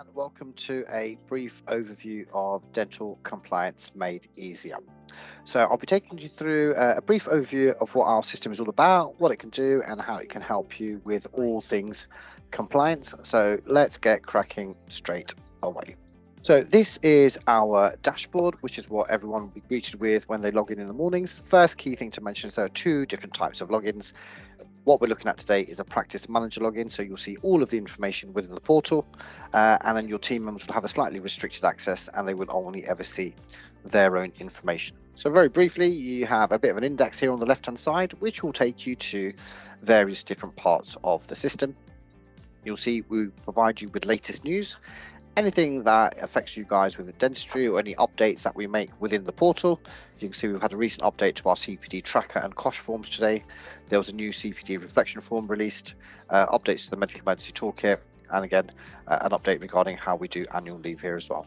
and welcome to a brief overview of dental compliance made easier. So I'll be taking you through a brief overview of what our system is all about, what it can do, and how it can help you with all things compliance. So let's get cracking straight away. So this is our dashboard, which is what everyone will be greeted with when they log in the mornings. First key thing to mention is there are two different types of logins. What we're looking at today is a practice manager login, so you'll see all of the information within the portal, and then your team members will have a slightly restricted access and they will only ever see their own information. So very briefly, you have a bit of an index here on the left hand side, which will take you to various different parts of the system. You'll see we provide you with latest news, anything that affects you guys with the dentistry or any updates that we make within the portal. You can see we've had a recent update to our CPD tracker and COSH forms today. There was a new CPD reflection form released, updates to the medical emergency toolkit, and again an update regarding how we do annual leave here as well.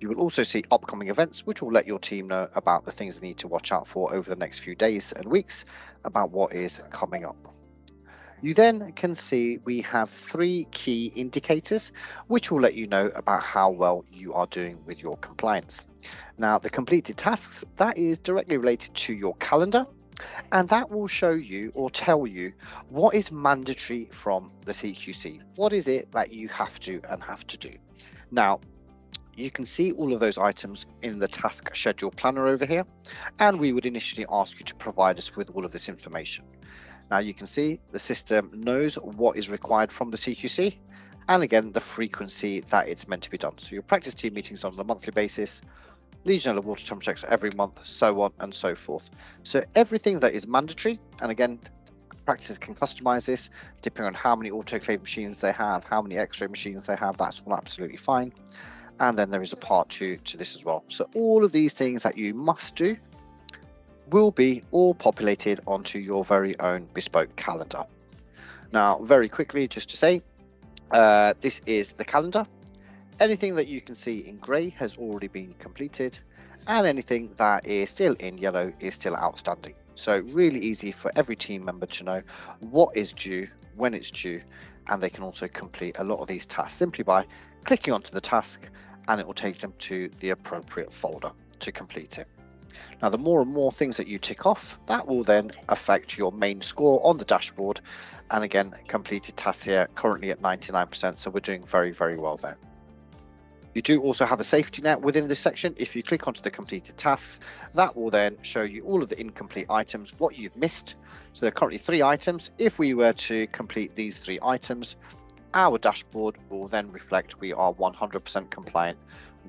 You will also see upcoming events, which will let your team know about the things they need to watch out for over the next few days and weeks about what is coming up. You then can see we have three key indicators, which will let you know about how well you are doing with your compliance. Now, the completed tasks, that is directly related to your calendar, and that will show you or tell you what is mandatory from the CQC. What is it that you have to do? Now, you can see all of those items in the task schedule planner over here, and we would initially ask you to provide us with all of this information. Now you can see the system knows what is required from the CQC, and again the frequency that it's meant to be done. So your practice team meetings on a monthly basis, Legionella water temperature checks every month, so on and so forth. So everything that is mandatory, and again practices can customize this depending on how many autoclave machines they have, how many x-ray machines they have, that's all absolutely fine. And then there is a part 2 to this as well. So all of these things that you must do will be all populated onto your very own bespoke calendar. Now, very quickly, just to say, this is the calendar. Anything that you can see in grey has already been completed, and anything that is still in yellow is still outstanding. So really easy for every team member to know what is due, when it's due, and they can also complete a lot of these tasks simply by clicking onto the task, and it will take them to the appropriate folder to complete it. Now, the more and more things that you tick off, that will then affect your main score on the dashboard. And again, completed tasks here currently at 99%, so we're doing very, very well there. You do also have a safety net within this section. If you click onto the completed tasks, that will then show you all of the incomplete items, what you've missed. So there are currently 3 items. If we were to complete these 3 items, our dashboard will then reflect we are 100% compliant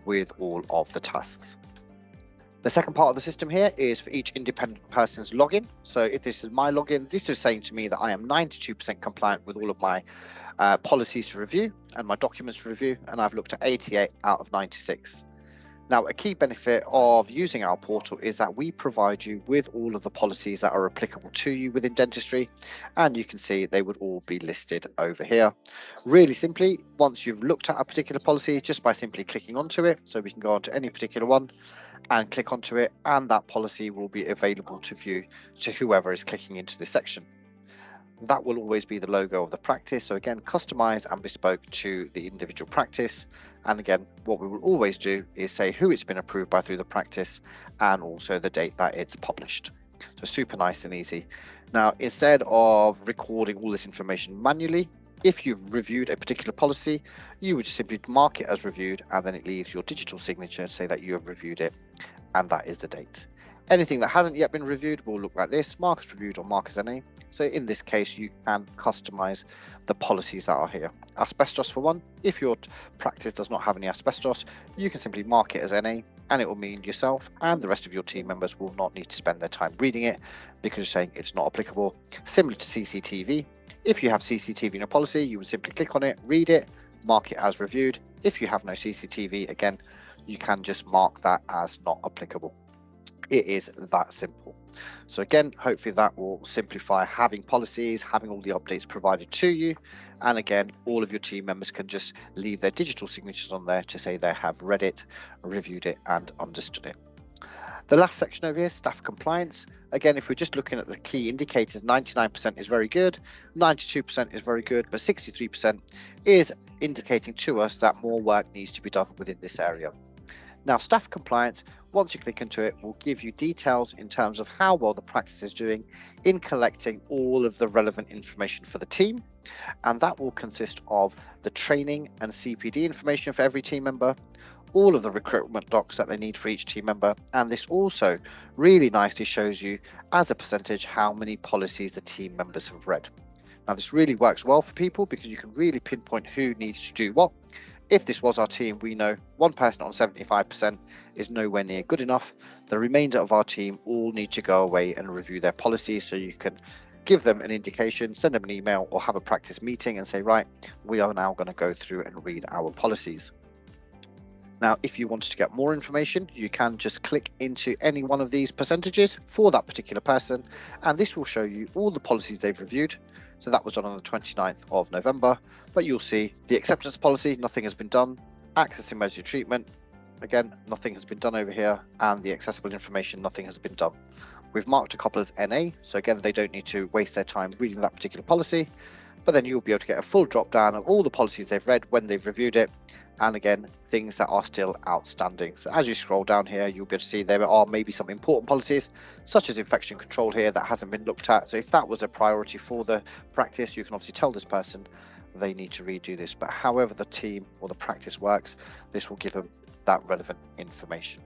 with all of the tasks. The second part of the system here is for each independent person's login. So if this is my login, this is saying to me that I am 92% compliant with all of my policies to review and my documents to review, and I've looked at 88 out of 96. Now, a key benefit of using our portal is that we provide you with all of the policies that are applicable to you within dentistry, and you can see they would all be listed over here. Really simply, once you've looked at a particular policy, just by simply clicking onto it, so we can go onto any particular one and click onto it, and that policy will be available to view to whoever is clicking into this section. That will always be the logo of the practice, so again customized and bespoke to the individual practice. And again, what we will always do is say who it's been approved by through the practice and also the date that it's published. So super nice and easy. Now, instead of recording all this information manually, if you've reviewed a particular policy, you would just simply mark it as reviewed, and then it leaves your digital signature to say that you have reviewed it, and that is the date. Anything that hasn't yet been reviewed will look like this: mark as reviewed or mark as NA. So in this case, you can customize the policies that are here. Asbestos for one, if your practice does not have any asbestos, you can simply mark it as NA, and it will mean yourself and the rest of your team members will not need to spend their time reading it because you're saying it's not applicable. Similar to CCTV, if you have CCTV in a policy, you would simply click on it, read it, mark it as reviewed. If you have no CCTV, again, you can just mark that as not applicable. It is that simple. So again, hopefully that will simplify having policies, having all the updates provided to you. And again, all of your team members can just leave their digital signatures on there to say they have read it, reviewed it, and understood it. The last section over here, staff compliance. Again, if we're just looking at the key indicators, 99% is very good, 92% is very good, but 63% is indicating to us that more work needs to be done within this area. Now, staff compliance, once you click into it, will give you details in terms of how well the practice is doing in collecting all of the relevant information for the team. And that will consist of the training and CPD information for every team member, all of the recruitment docs that they need for each team member. And this also really nicely shows you as a percentage how many policies the team members have read. Now, this really works well for people because you can really pinpoint who needs to do what. If this was our team, we know one person on 75% is nowhere near good enough. The remainder of our team all need to go away and review their policies, so you can give them an indication, send them an email or have a practice meeting and say, right, we are now going to go through and read our policies. Now, if you wanted to get more information, you can just click into any one of these percentages for that particular person, and this will show you all the policies they've reviewed. So that was done on the 29th of November, but you'll see the acceptance policy, nothing has been done. Access emergency treatment, again, nothing has been done over here, and the accessible information, nothing has been done. We've marked a couple as NA, so again, they don't need to waste their time reading that particular policy, but then you'll be able to get a full drop down of all the policies they've read when they've reviewed it, and again, things that are still outstanding. So as you scroll down here, you'll be able to see there are maybe some important policies, such as infection control here, that hasn't been looked at. So if that was a priority for the practice, you can obviously tell this person they need to redo this. But however the team or the practice works, this will give them that relevant information.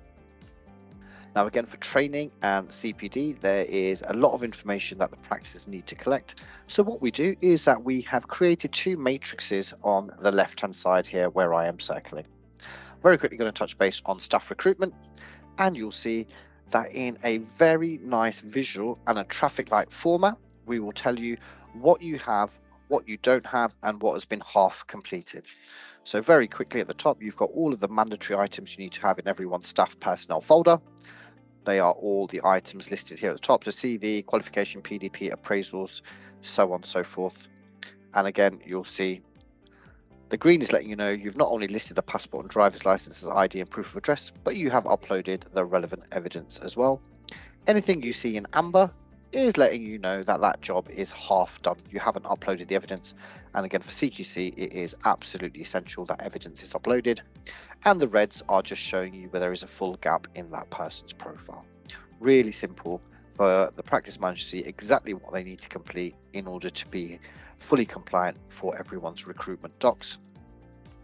Now, again, for training and CPD, there is a lot of information that the practices need to collect. So what we do is that we have created two matrices on the left-hand side here where I am circling. Very quickly going to touch base on staff recruitment, and you'll see that in a very nice visual and a traffic light format, we will tell you what you have, what you don't have, and what has been half completed. So very quickly at the top, you've got all of the mandatory items you need to have in everyone's staff personnel folder. They are all the items listed here at the top, so CV, qualification, PDP, appraisals, so on and so forth. And again, you'll see the green is letting you know you've not only listed a passport and driver's license as ID and proof of address, but you have uploaded the relevant evidence as well. Anything you see in amber is letting you know that that job is half done. You haven't uploaded the evidence. And again, for CQC, it is absolutely essential that evidence is uploaded. And the reds are just showing you where there is a full gap in that person's profile. Really simple for the practice manager to see exactly what they need to complete in order to be fully compliant for everyone's recruitment docs.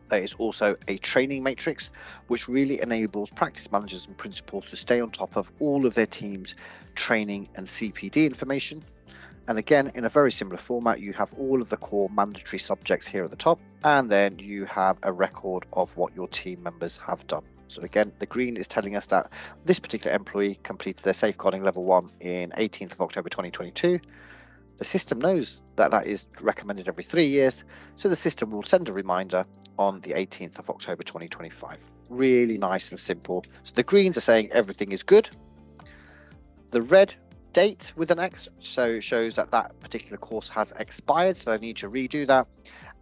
There is also a training matrix, which really enables practice managers and principals to stay on top of all of their team's training and CPD information. And again, in a very similar format, you have all of the core mandatory subjects here at the top, and then you have a record of what your team members have done. So again, the green is telling us that this particular employee completed their safeguarding level 1 in 18th of October 2022. The system knows that that is recommended every 3 years, so the system will send a reminder on the 18th of October 2025. Really nice and simple. So the greens are saying everything is good. The red date with an X so shows that that particular course has expired, so they need to redo that.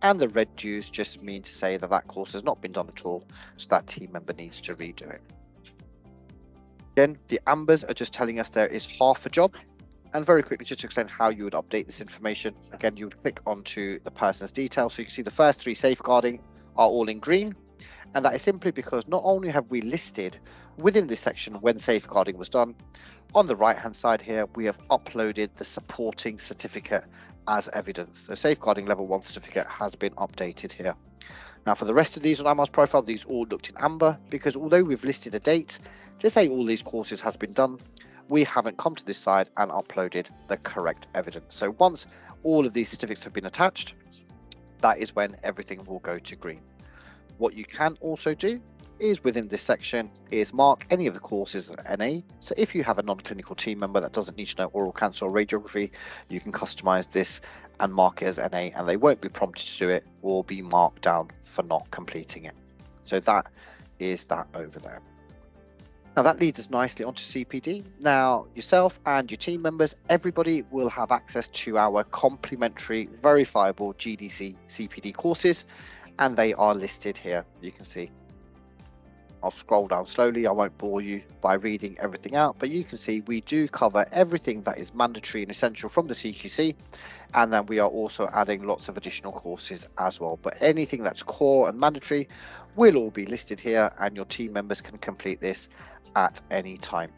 And the red dues just mean to say that that course has not been done at all, so that team member needs to redo it. Again, the ambers are just telling us there is half a job. And very quickly, just to explain how you would update this information, again, you would click onto the person's details. So you can see the first 3 safeguarding are all in green. And that is simply because not only have we listed within this section when safeguarding was done, on the right hand side here, we have uploaded the supporting certificate as evidence. So safeguarding level 1 certificate has been updated here. Now for the rest of these on Amar's profile, these all looked in amber because although we've listed a date to say all these courses has been done, we haven't come to this side and uploaded the correct evidence. So once all of these certificates have been attached, that is when everything will go to green. What you can also do is within this section is mark any of the courses as NA. So if you have a non-clinical team member that doesn't need to know oral cancer or radiography, you can customize this and mark it as NA, and they won't be prompted to do it or be marked down for not completing it. So that is that over there. Now that leads us nicely onto CPD. Now yourself and your team members, everybody will have access to our complimentary verifiable GDC CPD courses, and they are listed here. You can see I'll scroll down slowly. I won't bore you by reading everything out, but you can see we do cover everything that is mandatory and essential from the CQC, and then we are also adding lots of additional courses as well. But anything that's core and mandatory will all be listed here, and your team members can complete this at any time.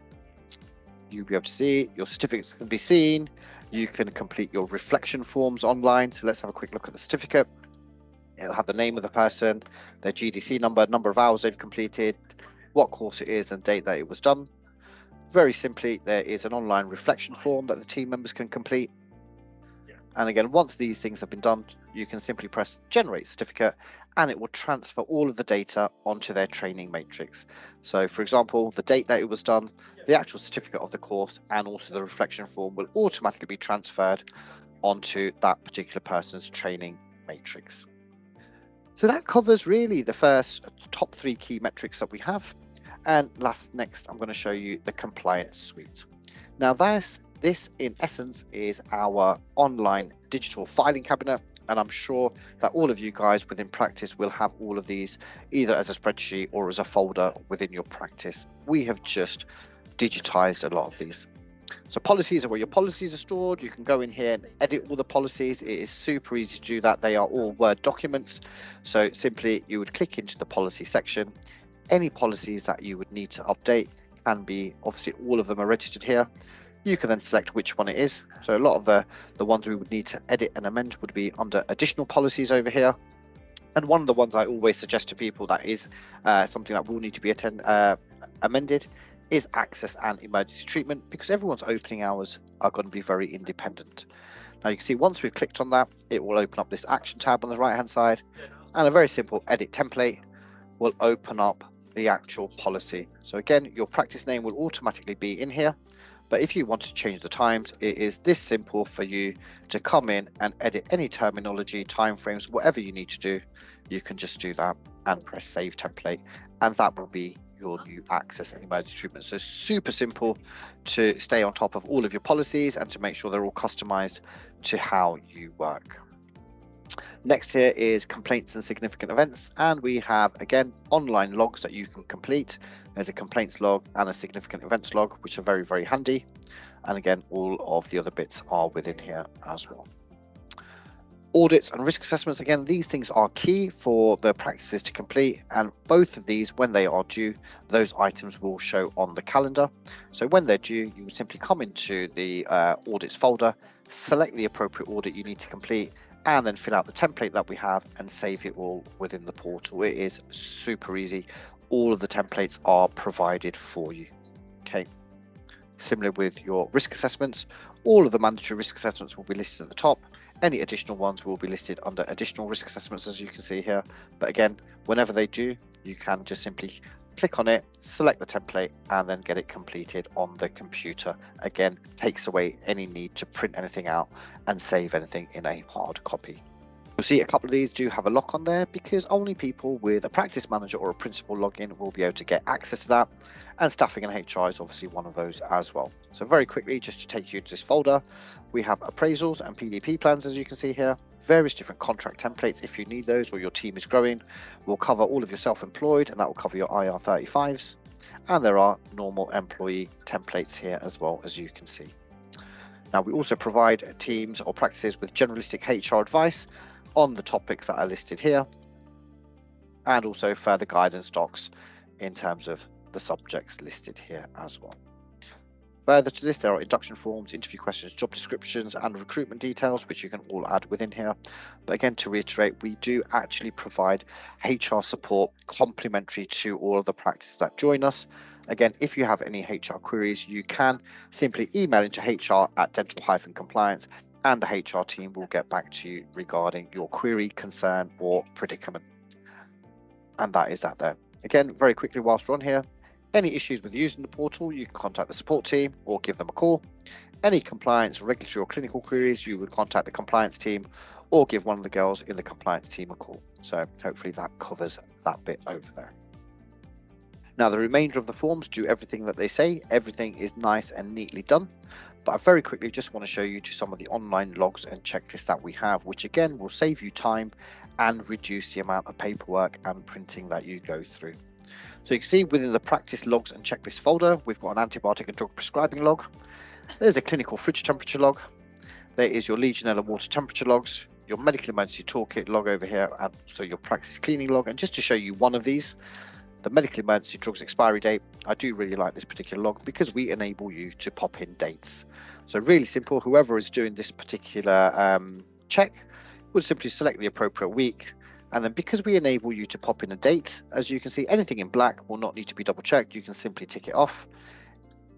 You'll be able to see your certificates can be seen. You can complete your reflection forms online. So let's have a quick look at the certificate. It'll have the name of the person, their GDC number, number of hours they've completed, what course it is, and date that it was done. Very simply, there is an online reflection form that the team members can complete. And again, once these things have been done, you can simply press generate certificate, and it will transfer all of the data onto their training matrix. So for example, the date that it was done, the actual certificate of the course, and also the reflection form will automatically be transferred onto that particular person's training matrix. So that covers really the first top 3 key metrics that we have. And next, I'm going to show you the compliance suite. Now this in essence is our online digital filing cabinet. And I'm sure that all of you guys within practice will have all of these either as a spreadsheet or as a folder within your practice. We have just digitized a lot of these. So policies are where your policies are stored. You can go in here and edit all the policies. It is super easy to do that. They are all Word documents. So simply you would click into the policy section. Any policies that you would need to update can be, obviously all of them are registered here. You can then select which one it is. So a lot of the ones we would need to edit and amend would be under additional policies over here. And one of the ones I always suggest to people that is something that will need to be amended is access and emergency treatment, because everyone's opening hours are going to be very independent. Now you can see once we've clicked on that, it will open up this action tab on the right hand side, and a very simple edit template will open up the actual policy. So again, your practice name will automatically be in here, but if you want to change the times, it is this simple for you to come in and edit any terminology, timeframes, whatever you need to do. You can just do that and press save template, and that will be your new access and emergency treatment. So super simple to stay on top of all of your policies and to make sure they're all customized to how you work. Next here is complaints and significant events, and we have again online logs that you can complete. There's a complaints log and a significant events log, which are very, very handy. And again, all of the other bits are within here as well. Audits and risk assessments, again, these things are key for the practices to complete, and both of these, when they are due, those items will show on the calendar. So when they're due, you simply come into the audits folder, select the appropriate audit you need to complete, and then fill out the template that we have and save it all within the portal. It is super easy. All of the templates are provided for you. Okay. Similar with your risk assessments, all of the mandatory risk assessments will be listed at the top. Any additional ones will be listed under additional risk assessments, as you can see here. But again, whenever they do, you can just simply click on it, select the template, and then get it completed on the computer. Again, takes away any need to print anything out and save anything in a hard copy. You'll see a couple of these do have a lock on there because only people with a practice manager or a principal login will be able to get access to that, and staffing and HR is obviously one of those as well. So very quickly, just to take you to this folder, we have appraisals and PDP plans, as you can see here, various different contract templates if you need those or your team is growing. We'll cover all of your self-employed, and that will cover your IR35s, and there are normal employee templates here as well, as you can see. Now we also provide teams or practices with generalistic HR advice on the topics that are listed here, and also further guidance docs in terms of the subjects listed here as well. Further to this, there are induction forms, interview questions, job descriptions, and recruitment details, which you can all add within here. But again, to reiterate, we do actually provide HR support complimentary to all of the practices that join us. Again, if you have any HR queries, you can simply email into HR@dental-compliance, and the HR team will get back to you regarding your query, concern, or predicament. And that is that there. Again, very quickly whilst we're on here, any issues with using the portal, you can contact the support team or give them a call. Any compliance, regulatory or clinical queries, you would contact the compliance team or give one of the girls in the compliance team a call. So hopefully that covers that bit over there. Now the remainder of the forms do everything that they say. Everything is nice and neatly done. But I very quickly just want to show you to some of the online logs and checklists that we have, which again will save you time and reduce the amount of paperwork and printing that you go through. So you can see within the practice logs and checklist folder, we've got an antibiotic and drug prescribing log. There's a clinical fridge temperature log. There is your Legionella water temperature logs, your medical emergency toolkit log over here, and so your practice cleaning log. And just to show you one of these, the medical emergency drugs expiry date, I do really like this particular log because we enable you to pop in dates. So really simple, whoever is doing this particular check would simply select the appropriate week, and then because we enable you to pop in a date, as you can see, anything in black will not need to be double checked. You can simply tick it off.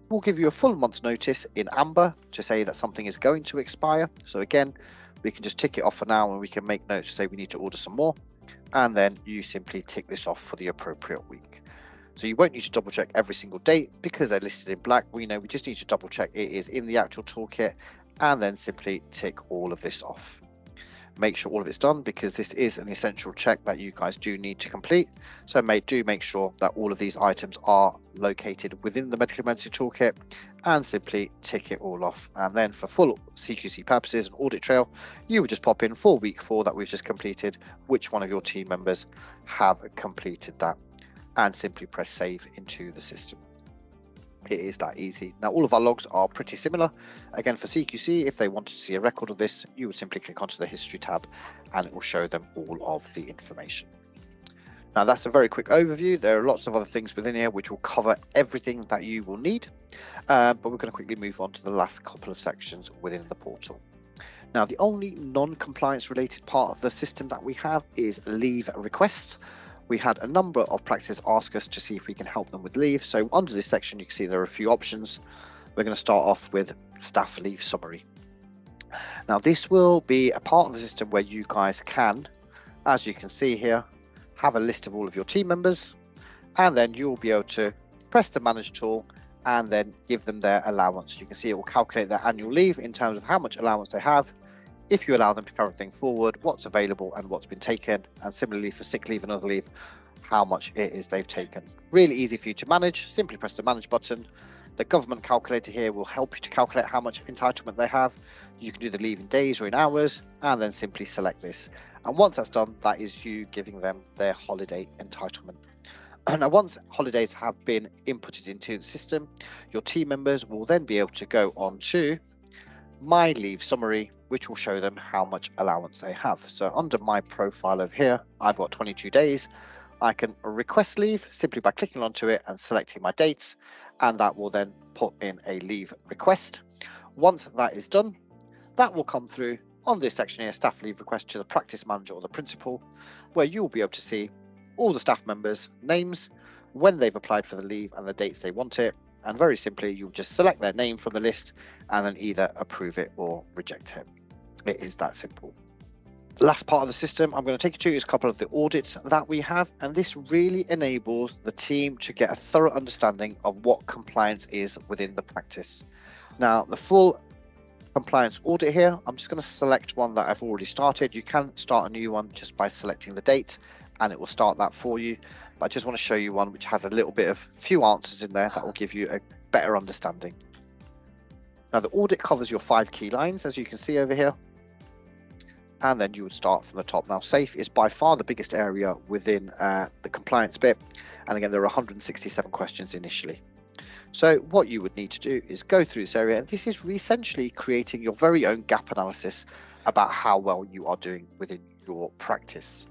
We'll give you a full month's notice in amber to say that something is going to expire. So again, we can just tick it off for now, and we can make notes to say we need to order some more, and then you simply tick this off for the appropriate week. So you won't need to double check every single date because they're listed in black. We know we just need to double check it is in the actual toolkit, and then simply tick all of this off. Make sure all of it's done because this is an essential check that you guys do need to complete. So do make sure that all of these items are located within the medical emergency toolkit, and simply tick it all off. And then for full CQC purposes and audit trail, you would just pop in for week 4 that we've just completed, which one of your team members have completed that, and simply press save into the system. It is that easy. Now all of our logs are pretty similar. Again, for CQC, if they wanted to see a record of this, you would simply click onto the history tab and it will show them all of the information. Now that's a very quick overview. There are lots of other things within here which will cover everything that you will need, but we're going to quickly move on to the last couple of sections within the portal. Now the only non-compliance related part of the system that we have is leave requests. We had a number of practices ask us to see if we can help them with leave. So under this section, you can see there are a few options. We're going to start off with staff leave summary. Now this will be a part of the system where you guys can, as you can see here, have a list of all of your team members, and then you'll be able to press the manage tool and then give them their allowance. You can see it will calculate their annual leave in terms of how much allowance they have, if you allow them to carry things forward, what's available and what's been taken, and similarly for sick leave and other leave, how much it is they've taken. Really easy for you to manage. Simply press the manage button. The government calculator here will help you to calculate how much entitlement they have. You can do the leave in days or in hours, and then simply select this. And once that's done, that is you giving them their holiday entitlement. Now, once holidays have been inputted into the system, your team members will then be able to go on to my leave summary, which will show them how much allowance they have. So under my profile over here, I've got 22 days. I can request leave simply by clicking onto it and selecting my dates, and that will then put in a leave request. Once that is done, that will come through on this section here, staff leave request, to the practice manager or the principal, where you will be able to see all the staff members' names, when they've applied for the leave and the dates they want it. And very simply, you'll just select their name from the list and then either approve it or reject it. It is that simple. The last part of the system I'm going to take you to is a couple of the audits that we have, and this really enables the team to get a thorough understanding of what compliance is within the practice. Now, the full compliance audit here, I'm just going to select one that I've already started. You can start a new one just by selecting the date and it will start that for you. But I just want to show you one which has a little bit of few answers in there that will give you a better understanding. Now the audit covers your 5 key lines, as you can see over here, and then you would start from the top. Now safe is by far the biggest area within the compliance bit, and again there are 167 questions initially. So what you would need to do is go through this area, and this is essentially creating your very own gap analysis about how well you are doing within your practice.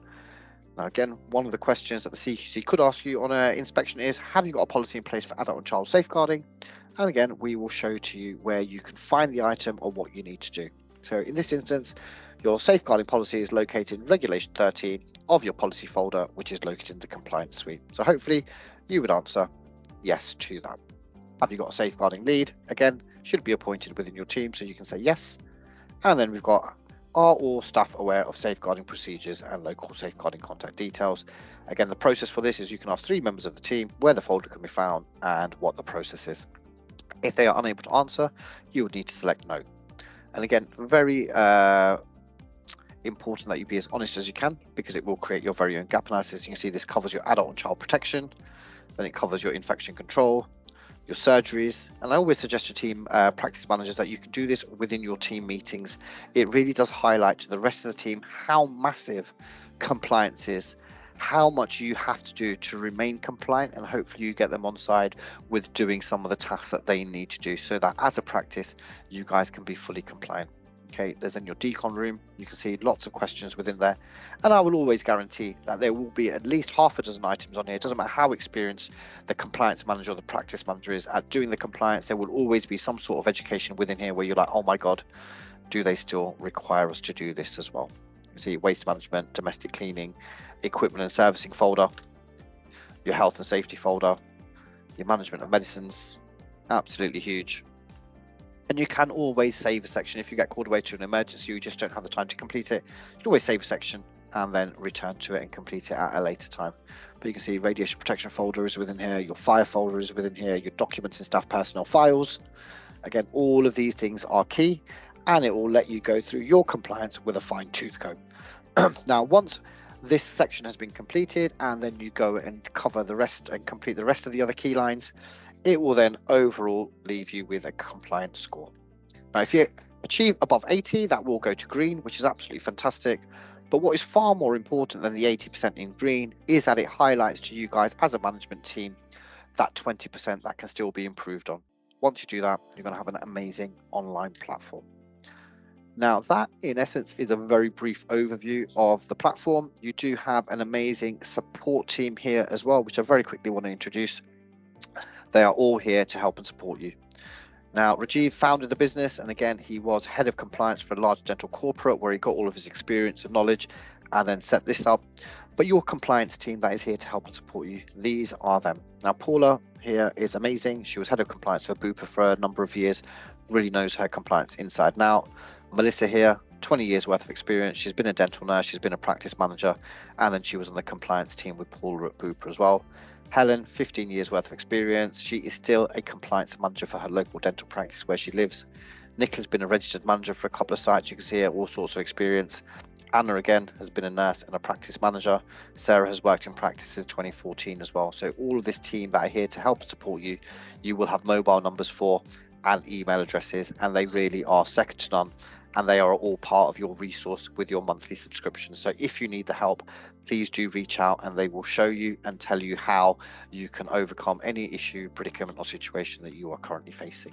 Now again, one of the questions that the CQC could ask you on an inspection is, have you got a policy in place for adult and child safeguarding? And again, we will show to you where you can find the item or what you need to do. So in this instance, your safeguarding policy is located in Regulation 13 of your policy folder, which is located in the compliance suite. So hopefully you would answer yes to that. Have you got a safeguarding lead? Again, should be appointed within your team, so you can say yes. And then we've got, are all staff aware of safeguarding procedures and local safeguarding contact details? Again, the process for this is you can ask 3 members of the team where the folder can be found and what the process is. If they are unable to answer, you would need to select no. And again, very important that you be as honest as you can, because it will create your very own gap analysis. You can see this covers your adult and child protection, then it covers your infection control, your surgeries, and I always suggest to team practice managers that you can do this within your team meetings. It really does highlight to the rest of the team how massive compliance is, how much you have to do to remain compliant, and hopefully you get them on side with doing some of the tasks that they need to do, so that as a practice you guys can be fully compliant. Okay, there's in your decon room, you can see lots of questions within there, and I will always guarantee that there will be at least half a dozen items on here. It doesn't matter how experienced the compliance manager or the practice manager is at doing the compliance, there will always be some sort of education within here where you're like, oh my god, do they still require us to do this as well? You see waste management, domestic cleaning, equipment and servicing folder, your health and safety folder, your management of medicines, absolutely huge. And you can always save a section if you get called away to an emergency, you just don't have the time to complete it. You can always save a section and then return to it and complete it at a later time. But you can see radiation protection folder is within here, your fire folder is within here, your documents and staff personnel files. Again, all of these things are key, and it will let you go through your compliance with a fine-tooth comb. Now, once this section has been completed and then you go and cover the rest and complete the rest of the other key lines, it will then overall leave you with a compliant score. Now, if you achieve above 80, that will go to green, which is absolutely fantastic. But what is far more important than the 80% in green is that it highlights to you guys as a management team that 20% that can still be improved on. Once you do that, you're going to have an amazing online platform. Now, that in essence is a very brief overview of the platform. You do have an amazing support team here as well, which I very quickly want to introduce. They are all here to help and support you. Now, Rajiv founded the business, and again, he was head of compliance for a large dental corporate where he got all of his experience and knowledge and then set this up. But your compliance team that is here to help and support you, these are them. Now, Paula here is amazing. She was head of compliance for Bupa for a number of years, really knows her compliance inside and out. Melissa here, 20 years worth of experience. She's been a dental nurse, she's been a practice manager, and then she was on the compliance team with Paula at Bupa as well. Helen, 15 years worth of experience. She is still a compliance manager for her local dental practice where she lives. Nick has been a registered manager for a couple of sites. You can see here all sorts of experience. Anna again has been a nurse and a practice manager. Sarah has worked in practice since 2014 as well. So all of this team that are here to help support you, you will have mobile numbers for and email addresses, and they really are second to none, and they are all part of your resource with your monthly subscription. So if you need the help, please do reach out and they will show you and tell you how you can overcome any issue, predicament or situation that you are currently facing.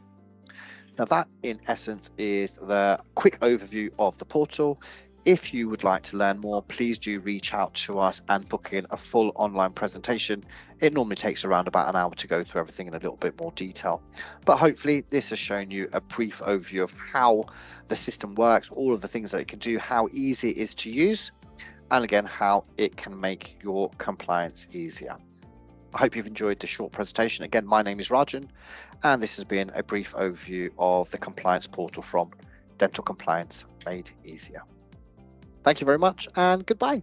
Now, that in essence is the quick overview of the portal. If you would like to learn more, please do reach out to us and book in a full online presentation. It normally takes around about an hour to go through everything in a little bit more detail. But hopefully this has shown you a brief overview of how the system works, all of the things that it can do, how easy it is to use, and again, how it can make your compliance easier. I hope you've enjoyed this short presentation. Again, my name is Rajan, and this has been a brief overview of the compliance portal from Dental Compliance Made Easier. Thank you very much, and goodbye.